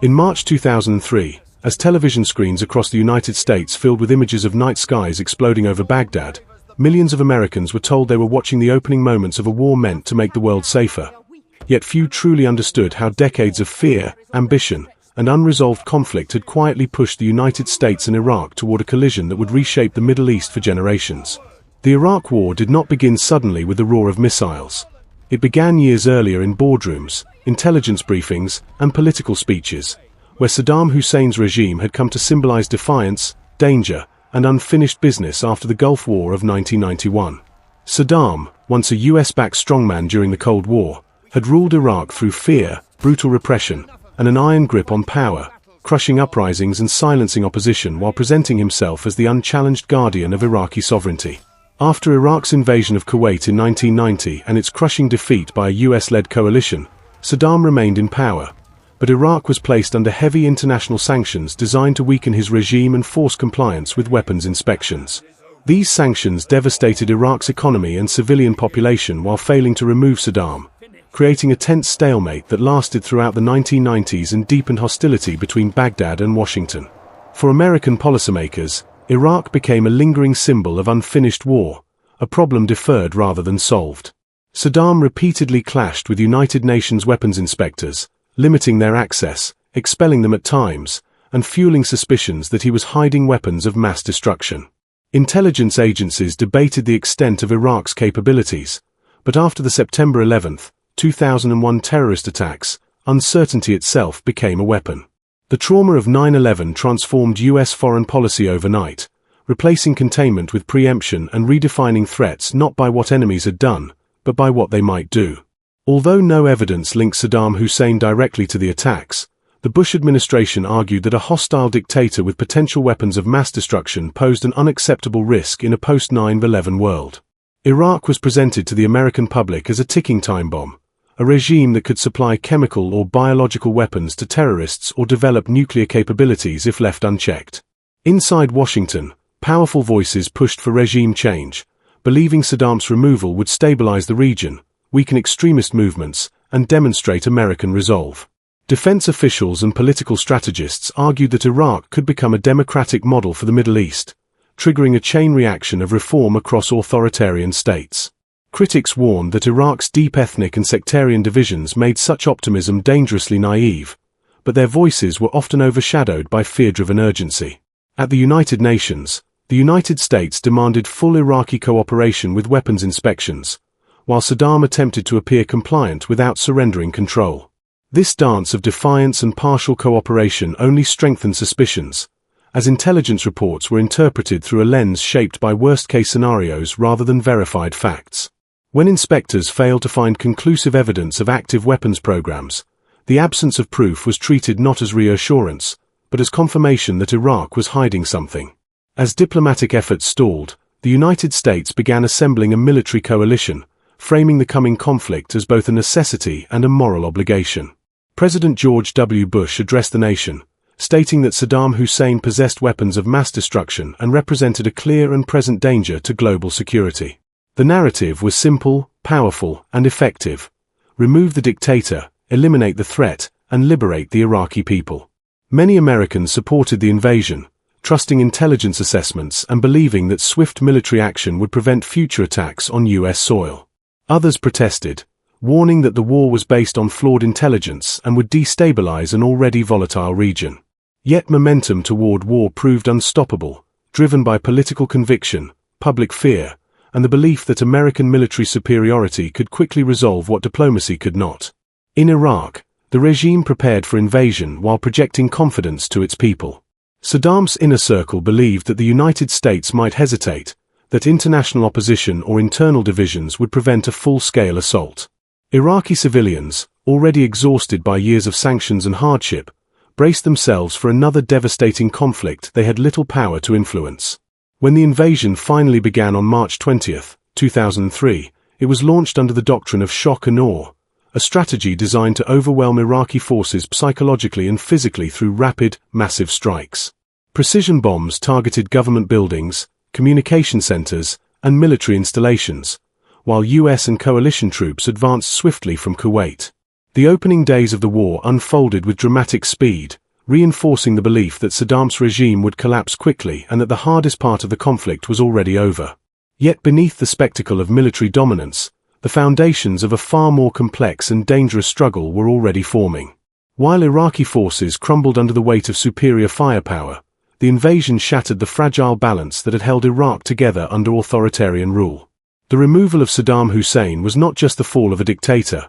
In March 2003, as television screens across the United States filled with images of night skies exploding over Baghdad, millions of Americans were told they were watching the opening moments of a war meant to make the world safer. Yet few truly understood how decades of fear, ambition, and unresolved conflict had quietly pushed the United States and Iraq toward a collision that would reshape the Middle East for generations. The Iraq War did not begin suddenly with the roar of missiles. It began years earlier in boardrooms, intelligence briefings, and political speeches, where Saddam Hussein's regime had come to symbolize defiance, danger, and unfinished business after the Gulf War of 1991. Saddam, once a US-backed strongman during the Cold War, had ruled Iraq through fear, brutal repression, and an iron grip on power, crushing uprisings and silencing opposition while presenting himself as the unchallenged guardian of Iraqi sovereignty. After Iraq's invasion of Kuwait in 1990 and its crushing defeat by a US-led coalition, Saddam remained in power, but Iraq was placed under heavy international sanctions designed to weaken his regime and force compliance with weapons inspections. These sanctions devastated Iraq's economy and civilian population while failing to remove Saddam, creating a tense stalemate that lasted throughout the 1990s and deepened hostility between Baghdad and Washington. For American policymakers, Iraq became a lingering symbol of unfinished war, a problem deferred rather than solved. Saddam repeatedly clashed with United Nations weapons inspectors, limiting their access, expelling them at times, and fueling suspicions that he was hiding weapons of mass destruction. Intelligence agencies debated the extent of Iraq's capabilities, but after the September 11, 2001 terrorist attacks, uncertainty itself became a weapon. The trauma of 9/11 transformed US foreign policy overnight, replacing containment with preemption and redefining threats not by what enemies had done, but by what they might do. Although no evidence linked Saddam Hussein directly to the attacks, the Bush administration argued that a hostile dictator with potential weapons of mass destruction posed an unacceptable risk in a post-9/11 world. Iraq was presented to the American public as a ticking time bomb, a regime that could supply chemical or biological weapons to terrorists or develop nuclear capabilities if left unchecked. Inside Washington, powerful voices pushed for regime change, believing Saddam's removal would stabilize the region, weaken extremist movements, and demonstrate American resolve. Defense officials and political strategists argued that Iraq could become a democratic model for the Middle East, triggering a chain reaction of reform across authoritarian states. Critics warned that Iraq's deep ethnic and sectarian divisions made such optimism dangerously naive, but their voices were often overshadowed by fear-driven urgency. At the United Nations, the United States demanded full Iraqi cooperation with weapons inspections, while Saddam attempted to appear compliant without surrendering control. This dance of defiance and partial cooperation only strengthened suspicions, as intelligence reports were interpreted through a lens shaped by worst-case scenarios rather than verified facts. When inspectors failed to find conclusive evidence of active weapons programs, the absence of proof was treated not as reassurance, but as confirmation that Iraq was hiding something. As diplomatic efforts stalled, the United States began assembling a military coalition, framing the coming conflict as both a necessity and a moral obligation. President George W. Bush addressed the nation, stating that Saddam Hussein possessed weapons of mass destruction and represented a clear and present danger to global security. The narrative was simple, powerful, and effective. Remove the dictator, eliminate the threat, and liberate the Iraqi people. Many Americans supported the invasion, trusting intelligence assessments and believing that swift military action would prevent future attacks on US soil. Others protested, warning that the war was based on flawed intelligence and would destabilize an already volatile region. Yet momentum toward war proved unstoppable, driven by political conviction, public fear, and the belief that American military superiority could quickly resolve what diplomacy could not. In Iraq, the regime prepared for invasion while projecting confidence to its people. Saddam's inner circle believed that the United States might hesitate, that international opposition or internal divisions would prevent a full-scale assault. Iraqi civilians, already exhausted by years of sanctions and hardship, braced themselves for another devastating conflict they had little power to influence. When the invasion finally began on March 20, 2003, it was launched under the doctrine of shock and awe, a strategy designed to overwhelm Iraqi forces psychologically and physically through rapid, massive strikes. Precision bombs targeted government buildings, communication centers, and military installations, while US and coalition troops advanced swiftly from Kuwait. The opening days of the war unfolded with dramatic speed, reinforcing the belief that Saddam's regime would collapse quickly and that the hardest part of the conflict was already over. Yet beneath the spectacle of military dominance, the foundations of a far more complex and dangerous struggle were already forming. While Iraqi forces crumbled under the weight of superior firepower, the invasion shattered the fragile balance that had held Iraq together under authoritarian rule. The removal of Saddam Hussein was not just the fall of a dictator,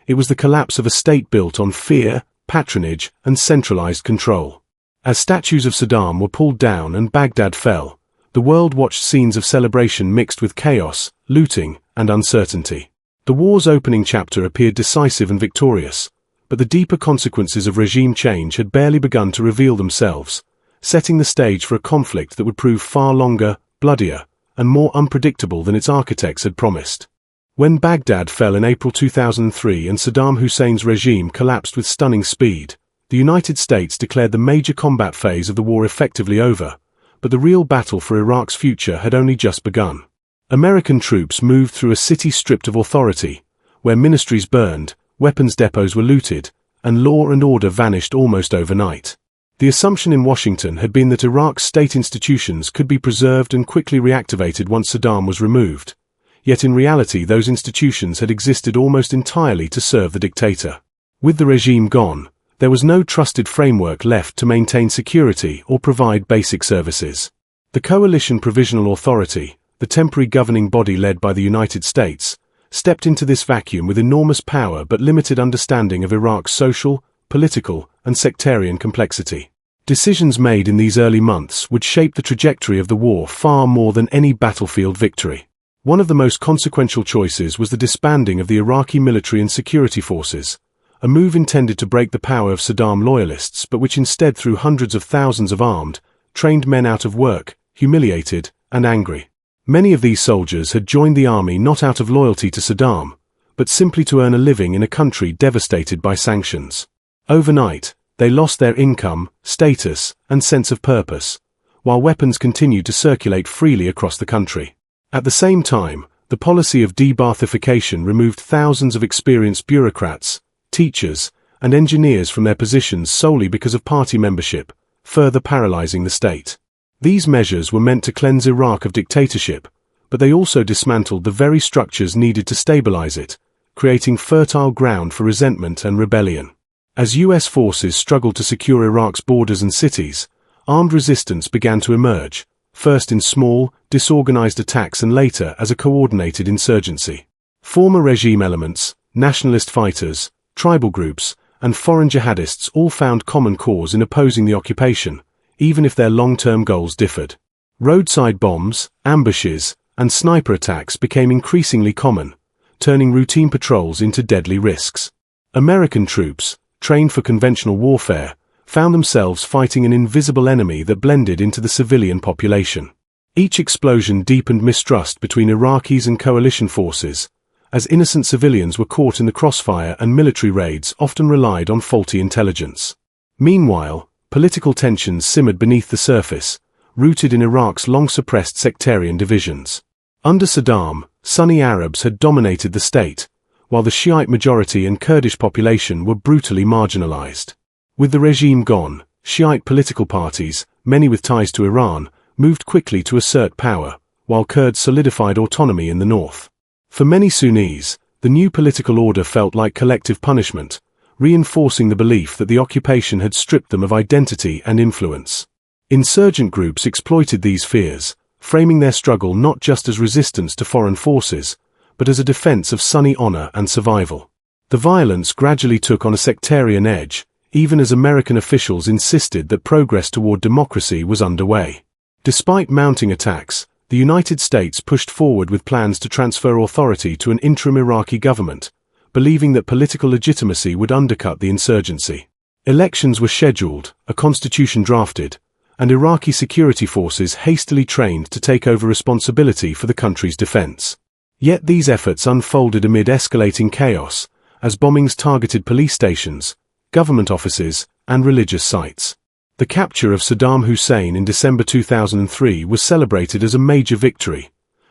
it was the collapse of a state built on fear, patronage, and centralized control. As statues of Saddam were pulled down and Baghdad fell, the world watched scenes of celebration mixed with chaos, looting, and uncertainty. The war's opening chapter appeared decisive and victorious, but the deeper consequences of regime change had barely begun to reveal themselves, setting the stage for a conflict that would prove far longer, bloodier, and more unpredictable than its architects had promised. When Baghdad fell in April 2003 and Saddam Hussein's regime collapsed with stunning speed, the United States declared the major combat phase of the war effectively over, but the real battle for Iraq's future had only just begun. American troops moved through a city stripped of authority, where ministries burned, weapons depots were looted, and law and order vanished almost overnight. The assumption in Washington had been that Iraq's state institutions could be preserved and quickly reactivated once Saddam was removed. Yet in reality those institutions had existed almost entirely to serve the dictator. With the regime gone, there was no trusted framework left to maintain security or provide basic services. The Coalition Provisional Authority, the temporary governing body led by the United States, stepped into this vacuum with enormous power but limited understanding of Iraq's social, political, and sectarian complexity. Decisions made in these early months would shape the trajectory of the war far more than any battlefield victory. One of the most consequential choices was the disbanding of the Iraqi military and security forces, a move intended to break the power of Saddam loyalists but which instead threw hundreds of thousands of armed, trained men out of work, humiliated, and angry. Many of these soldiers had joined the army not out of loyalty to Saddam, but simply to earn a living in a country devastated by sanctions. Overnight, they lost their income, status, and sense of purpose, while weapons continued to circulate freely across the country. At the same time, the policy of de-Baathification removed thousands of experienced bureaucrats, teachers, and engineers from their positions solely because of party membership, further paralyzing the state. These measures were meant to cleanse Iraq of dictatorship, but they also dismantled the very structures needed to stabilize it, creating fertile ground for resentment and rebellion. As U.S. forces struggled to secure Iraq's borders and cities, armed resistance began to emerge, first in small, disorganized attacks and later as a coordinated insurgency. Former regime elements, nationalist fighters, tribal groups, and foreign jihadists all found common cause in opposing the occupation, even if their long-term goals differed. Roadside bombs, ambushes, and sniper attacks became increasingly common, turning routine patrols into deadly risks. American troops, trained for conventional warfare, found themselves fighting an invisible enemy that blended into the civilian population. Each explosion deepened mistrust between Iraqis and coalition forces, as innocent civilians were caught in the crossfire and military raids often relied on faulty intelligence. Meanwhile, political tensions simmered beneath the surface, rooted in Iraq's long-suppressed sectarian divisions. Under Saddam, Sunni Arabs had dominated the state, while the Shiite majority and Kurdish population were brutally marginalized. With the regime gone, Shiite political parties, many with ties to Iran, moved quickly to assert power, while Kurds solidified autonomy in the north. For many Sunnis, the new political order felt like collective punishment, reinforcing the belief that the occupation had stripped them of identity and influence. Insurgent groups exploited these fears, framing their struggle not just as resistance to foreign forces, but as a defense of Sunni honor and survival. The violence gradually took on a sectarian edge, even as American officials insisted that progress toward democracy was underway. Despite mounting attacks, the United States pushed forward with plans to transfer authority to an interim Iraqi government, believing that political legitimacy would undercut the insurgency. Elections were scheduled, a constitution drafted, and Iraqi security forces hastily trained to take over responsibility for the country's defense. Yet these efforts unfolded amid escalating chaos, as bombings targeted police stations, government offices, and religious sites. The capture of Saddam Hussein in December 2003 was celebrated as a major victory,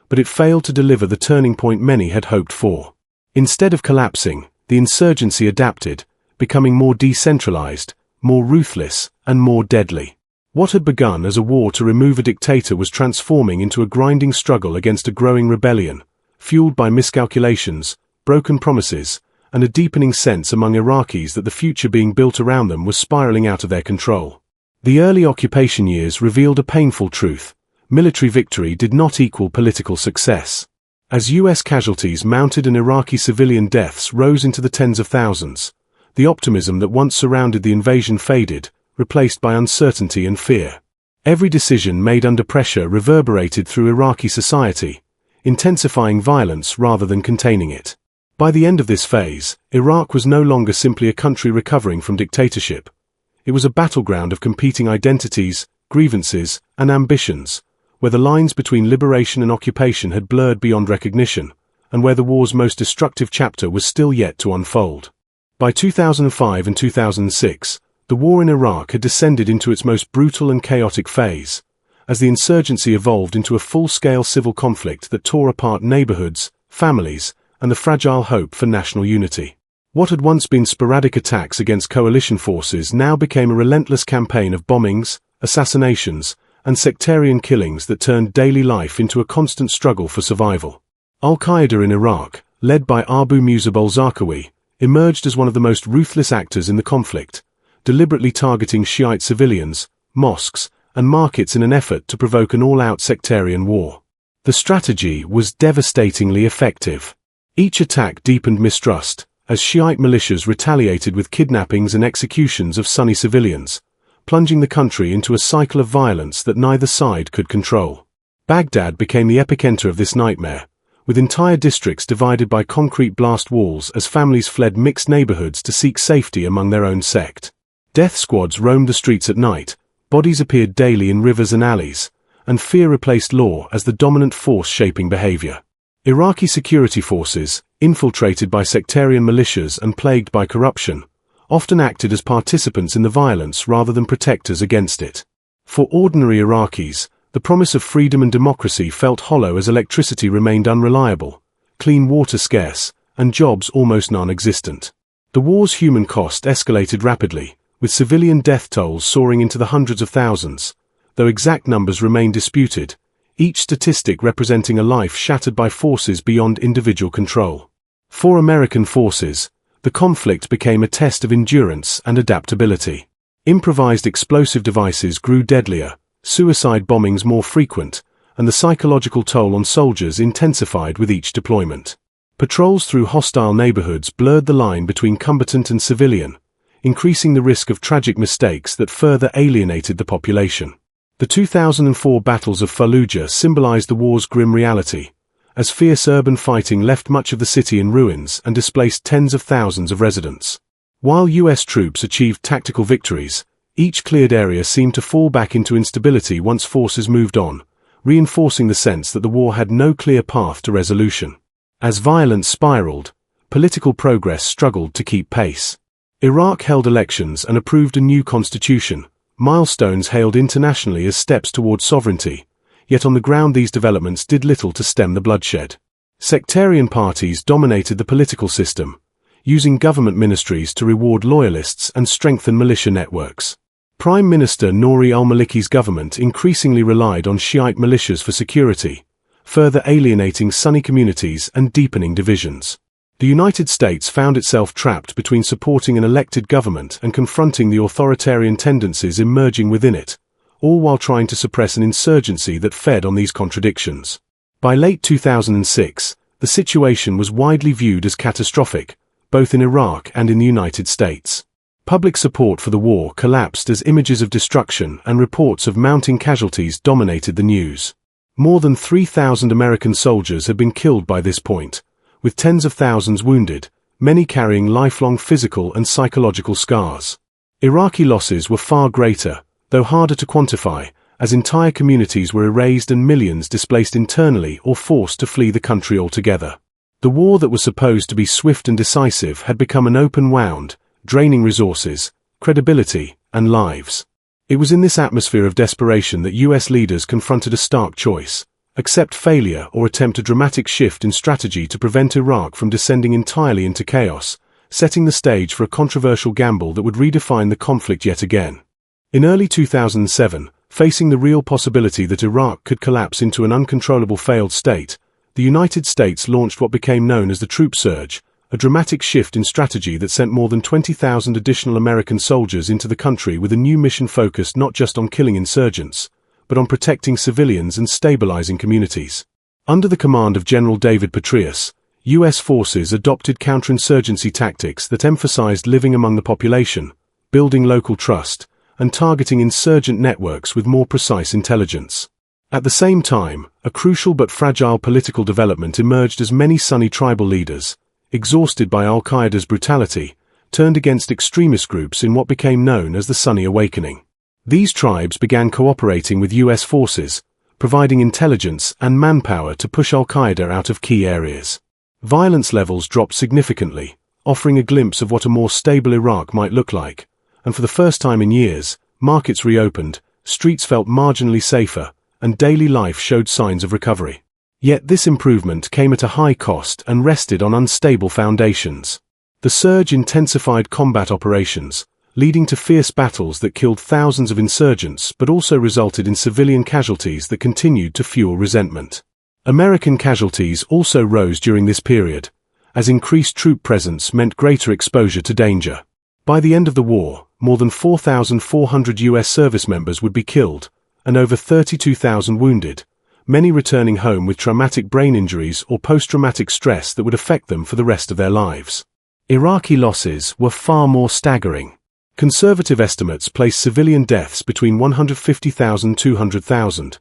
but it failed to deliver the turning point many had hoped for. Instead of collapsing, the insurgency adapted, becoming more decentralized, more ruthless, and more deadly. What had begun as a war to remove a dictator was transforming into a grinding struggle against a growing rebellion, fueled by miscalculations, broken promises, and a deepening sense among Iraqis that the future being built around them was spiraling out of their control. The early occupation years revealed a painful truth: military victory did not equal political success. As U.S. casualties mounted and Iraqi civilian deaths rose into the tens of thousands, the optimism that once surrounded the invasion faded, replaced by uncertainty and fear. Every decision made under pressure reverberated through Iraqi society, intensifying violence rather than containing it. By the end of this phase, Iraq was no longer simply a country recovering from dictatorship. It was a battleground of competing identities, grievances, and ambitions, where the lines between liberation and occupation had blurred beyond recognition, and where the war's most destructive chapter was still yet to unfold. By 2005 and 2006, the war in Iraq had descended into its most brutal and chaotic phase, as the insurgency evolved into a full-scale civil conflict that tore apart neighborhoods, families, and the fragile hope for national unity. What had once been sporadic attacks against coalition forces now became a relentless campaign of bombings, assassinations, and sectarian killings that turned daily life into a constant struggle for survival. Al-Qaeda in Iraq, led by Abu Musab al-Zarqawi, emerged as one of the most ruthless actors in the conflict, deliberately targeting Shiite civilians, mosques, and markets in an effort to provoke an all-out sectarian war. The strategy was devastatingly effective. Each attack deepened mistrust, as Shiite militias retaliated with kidnappings and executions of Sunni civilians, plunging the country into a cycle of violence that neither side could control. Baghdad became the epicenter of this nightmare, with entire districts divided by concrete blast walls as families fled mixed neighborhoods to seek safety among their own sect. Death squads roamed the streets at night, bodies appeared daily in rivers and alleys, and fear replaced law as the dominant force shaping behavior. Iraqi security forces, infiltrated by sectarian militias and plagued by corruption, often acted as participants in the violence rather than protectors against it. For ordinary Iraqis, the promise of freedom and democracy felt hollow as electricity remained unreliable, clean water scarce, and jobs almost non-existent. The war's human cost escalated rapidly, with civilian death tolls soaring into the hundreds of thousands, though exact numbers remain disputed, each statistic representing a life shattered by forces beyond individual control. For American forces, the conflict became a test of endurance and adaptability. Improvised explosive devices grew deadlier, suicide bombings more frequent, and the psychological toll on soldiers intensified with each deployment. Patrols through hostile neighborhoods blurred the line between combatant and civilian, increasing the risk of tragic mistakes that further alienated the population. The 2004 battles of Fallujah symbolized the war's grim reality, as fierce urban fighting left much of the city in ruins and displaced tens of thousands of residents. While U.S. troops achieved tactical victories, each cleared area seemed to fall back into instability once forces moved on, reinforcing the sense that the war had no clear path to resolution. As violence spiraled, political progress struggled to keep pace. Iraq held elections and approved a new constitution, milestones hailed internationally as steps toward sovereignty, yet on the ground these developments did little to stem the bloodshed. Sectarian parties dominated the political system, using government ministries to reward loyalists and strengthen militia networks. Prime Minister Nouri al-Maliki's government increasingly relied on Shiite militias for security, further alienating Sunni communities and deepening divisions. The United States found itself trapped between supporting an elected government and confronting the authoritarian tendencies emerging within it, all while trying to suppress an insurgency that fed on these contradictions. By late 2006, the situation was widely viewed as catastrophic, both in Iraq and in the United States. Public support for the war collapsed as images of destruction and reports of mounting casualties dominated the news. More than 3,000 American soldiers had been killed by this point, with tens of thousands wounded, many carrying lifelong physical and psychological scars. Iraqi losses were far greater, though harder to quantify, as entire communities were erased and millions displaced internally or forced to flee the country altogether. The war that was supposed to be swift and decisive had become an open wound, draining resources, credibility, and lives. It was in this atmosphere of desperation that U.S. leaders confronted a stark choice: accept failure or attempt a dramatic shift in strategy to prevent Iraq from descending entirely into chaos, setting the stage for a controversial gamble that would redefine the conflict yet again. In early 2007, facing the real possibility that Iraq could collapse into an uncontrollable failed state, the United States launched what became known as the troop surge, a dramatic shift in strategy that sent more than 20,000 additional American soldiers into the country with a new mission focused not just on killing insurgents, but on protecting civilians and stabilizing communities. Under the command of General David Petraeus, U.S. forces adopted counterinsurgency tactics that emphasized living among the population, building local trust, and targeting insurgent networks with more precise intelligence. At the same time, a crucial but fragile political development emerged as many Sunni tribal leaders, exhausted by al-Qaeda's brutality, turned against extremist groups in what became known as the Sunni Awakening. These tribes began cooperating with U.S. forces, providing intelligence and manpower to push al-Qaeda out of key areas. Violence levels dropped significantly, offering a glimpse of what a more stable Iraq might look like, and for the first time in years, markets reopened, streets felt marginally safer, and daily life showed signs of recovery. Yet this improvement came at a high cost and rested on unstable foundations. The surge intensified combat operations, leading to fierce battles that killed thousands of insurgents but also resulted in civilian casualties that continued to fuel resentment. American casualties also rose during this period, as increased troop presence meant greater exposure to danger. By the end of the war, more than 4,400 U.S. service members would be killed, and over 32,000 wounded, many returning home with traumatic brain injuries or post-traumatic stress that would affect them for the rest of their lives. Iraqi losses were far more staggering. Conservative estimates place civilian deaths between 150,000 and 200,000,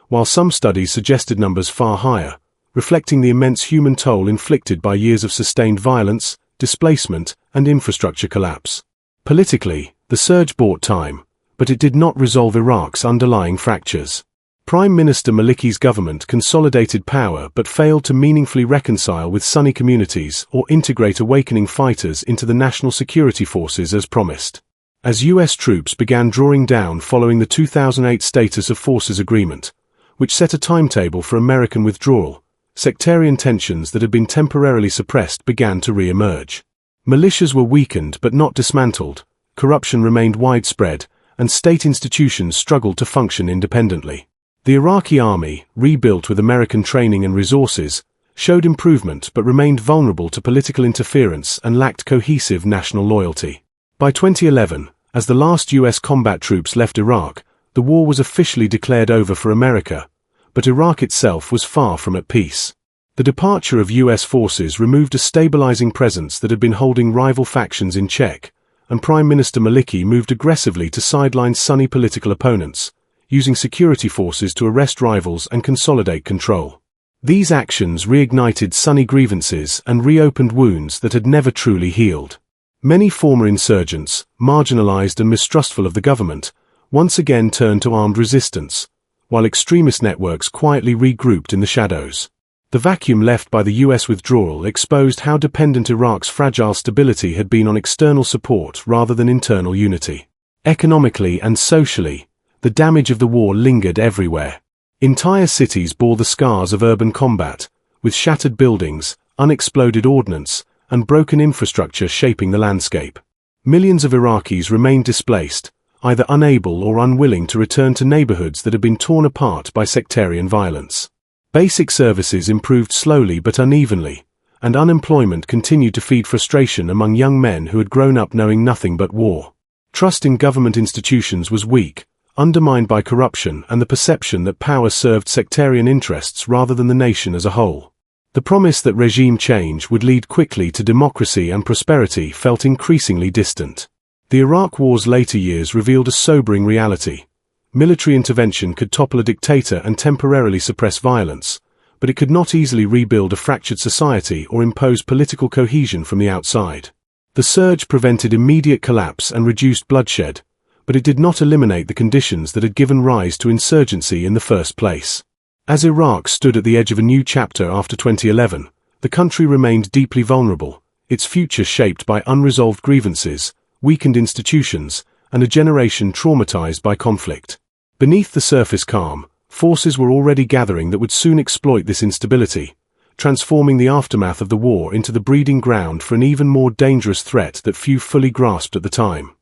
while some studies suggested numbers far higher, reflecting the immense human toll inflicted by years of sustained violence, displacement, and infrastructure collapse. Politically, the surge bought time, but it did not resolve Iraq's underlying fractures. Prime Minister Maliki's government consolidated power but failed to meaningfully reconcile with Sunni communities or integrate awakening fighters into the national security forces as promised. As U.S. troops began drawing down following the 2008 Status of Forces Agreement, which set a timetable for American withdrawal, sectarian tensions that had been temporarily suppressed began to re-emerge. Militias were weakened but not dismantled, corruption remained widespread, and state institutions struggled to function independently. The Iraqi army, rebuilt with American training and resources, showed improvement but remained vulnerable to political interference and lacked cohesive national loyalty. By 2011, as the last U.S. combat troops left Iraq, the war was officially declared over for America, but Iraq itself was far from at peace. The departure of U.S. forces removed a stabilizing presence that had been holding rival factions in check, and Prime Minister Maliki moved aggressively to sideline Sunni political opponents, using security forces to arrest rivals and consolidate control. These actions reignited Sunni grievances and reopened wounds that had never truly healed. Many former insurgents, marginalized and mistrustful of the government, once again turned to armed resistance, while extremist networks quietly regrouped in the shadows. The vacuum left by the U.S. withdrawal exposed how dependent Iraq's fragile stability had been on external support rather than internal unity. Economically and socially, the damage of the war lingered everywhere. Entire cities bore the scars of urban combat, with shattered buildings, unexploded ordnance, and broken infrastructure shaping the landscape. Millions of Iraqis remained displaced, either unable or unwilling to return to neighborhoods that had been torn apart by sectarian violence. Basic services improved slowly but unevenly, and unemployment continued to feed frustration among young men who had grown up knowing nothing but war. Trust in government institutions was weak, undermined by corruption and the perception that power served sectarian interests rather than the nation as a whole. The promise that regime change would lead quickly to democracy and prosperity felt increasingly distant. The Iraq War's later years revealed a sobering reality. Military intervention could topple a dictator and temporarily suppress violence, but it could not easily rebuild a fractured society or impose political cohesion from the outside. The surge prevented immediate collapse and reduced bloodshed, but it did not eliminate the conditions that had given rise to insurgency in the first place. As Iraq stood at the edge of a new chapter after 2011, the country remained deeply vulnerable, its future shaped by unresolved grievances, weakened institutions, and a generation traumatized by conflict. Beneath the surface calm, forces were already gathering that would soon exploit this instability, transforming the aftermath of the war into the breeding ground for an even more dangerous threat that few fully grasped at the time.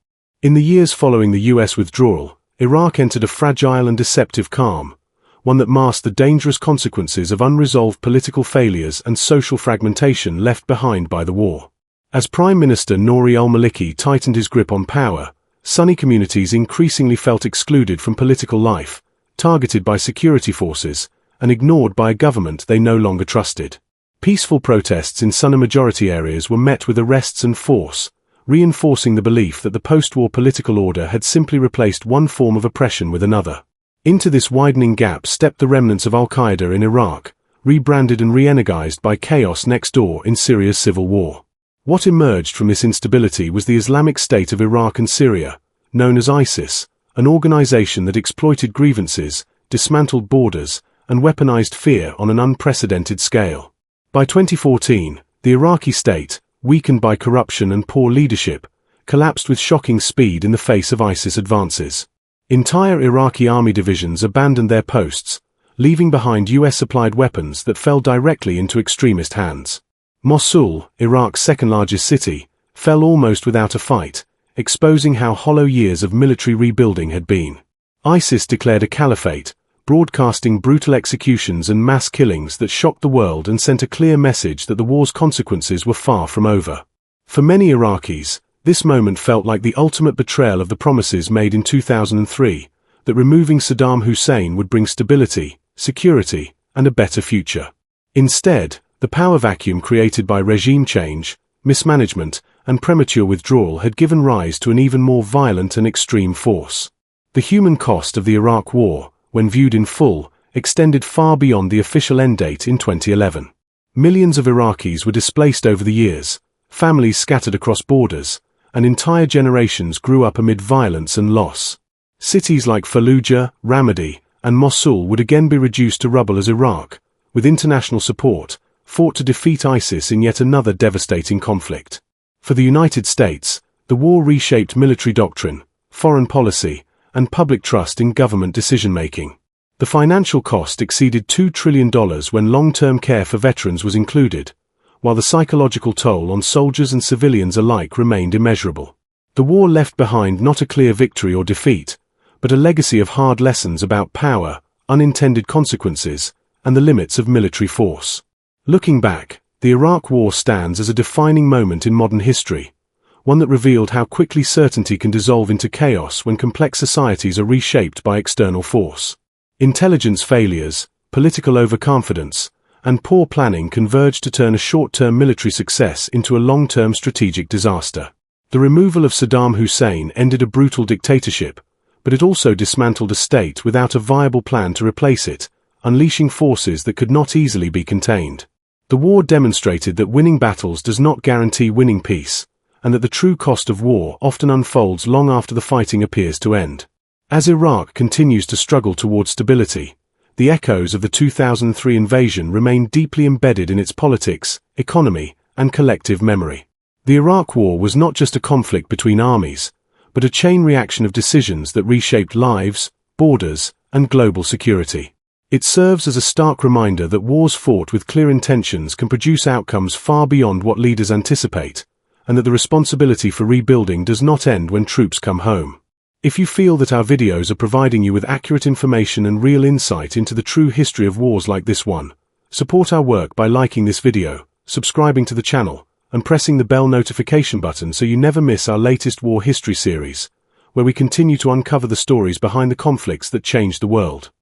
In the years following the US withdrawal, Iraq entered a fragile and deceptive calm, one that masked the dangerous consequences of unresolved political failures and social fragmentation left behind by the war. As Prime Minister Nouri al-Maliki tightened his grip on power, Sunni communities increasingly felt excluded from political life, targeted by security forces, and ignored by a government they no longer trusted. Peaceful protests in Sunni-majority areas were met with arrests and force, reinforcing the belief that the post-war political order had simply replaced one form of oppression with another. Into this widening gap stepped the remnants of al-Qaeda in Iraq, rebranded and re-energized by chaos next door in Syria's civil war. What emerged from this instability was the Islamic State of Iraq and Syria, known as ISIS, an organization that exploited grievances, dismantled borders, and weaponized fear on an unprecedented scale. By 2014, the Iraqi state, weakened by corruption and poor leadership, collapsed with shocking speed in the face of ISIS advances. Entire Iraqi army divisions abandoned their posts, leaving behind US-supplied weapons that fell directly into extremist hands. Mosul, Iraq's second-largest city, fell almost without a fight, exposing how hollow years of military rebuilding had been. ISIS declared a caliphate, broadcasting brutal executions and mass killings that shocked the world and sent a clear message that the war's consequences were far from over. For many Iraqis, this moment felt like the ultimate betrayal of the promises made in 2003, that removing Saddam Hussein would bring stability, security, and a better future. Instead, the power vacuum created by regime change, mismanagement, and premature withdrawal had given rise to an even more violent and extreme force. The human cost of the Iraq War, when viewed in full, extended far beyond the official end date in 2011. Millions of Iraqis were displaced over the years, families scattered across borders, and entire generations grew up amid violence and loss. Cities like Fallujah, Ramadi, and Mosul would again be reduced to rubble as Iraq, with international support, fought to defeat ISIS in yet another devastating conflict. For the United States, the war reshaped military doctrine, foreign policy, and public trust in government decision-making. The financial cost exceeded $2 trillion when long-term care for veterans was included, while the psychological toll on soldiers and civilians alike remained immeasurable. The war left behind not a clear victory or defeat, but a legacy of hard lessons about power, unintended consequences, and the limits of military force. Looking back, the Iraq War stands as a defining moment in modern history, one that revealed how quickly certainty can dissolve into chaos when complex societies are reshaped by external force. Intelligence failures, political overconfidence, and poor planning converged to turn a short-term military success into a long-term strategic disaster. The removal of Saddam Hussein ended a brutal dictatorship, but it also dismantled a state without a viable plan to replace it, unleashing forces that could not easily be contained. The war demonstrated that winning battles does not guarantee winning peace, and that the true cost of war often unfolds long after the fighting appears to end. As Iraq continues to struggle towards stability, the echoes of the 2003 invasion remain deeply embedded in its politics, economy, and collective memory. The Iraq War was not just a conflict between armies, but a chain reaction of decisions that reshaped lives, borders, and global security. It serves as a stark reminder that wars fought with clear intentions can produce outcomes far beyond what leaders anticipate, and that the responsibility for rebuilding does not end when troops come home. If you feel that our videos are providing you with accurate information and real insight into the true history of wars like this one, support our work by liking this video, subscribing to the channel, and pressing the bell notification button so you never miss our latest war history series, where we continue to uncover the stories behind the conflicts that changed the world.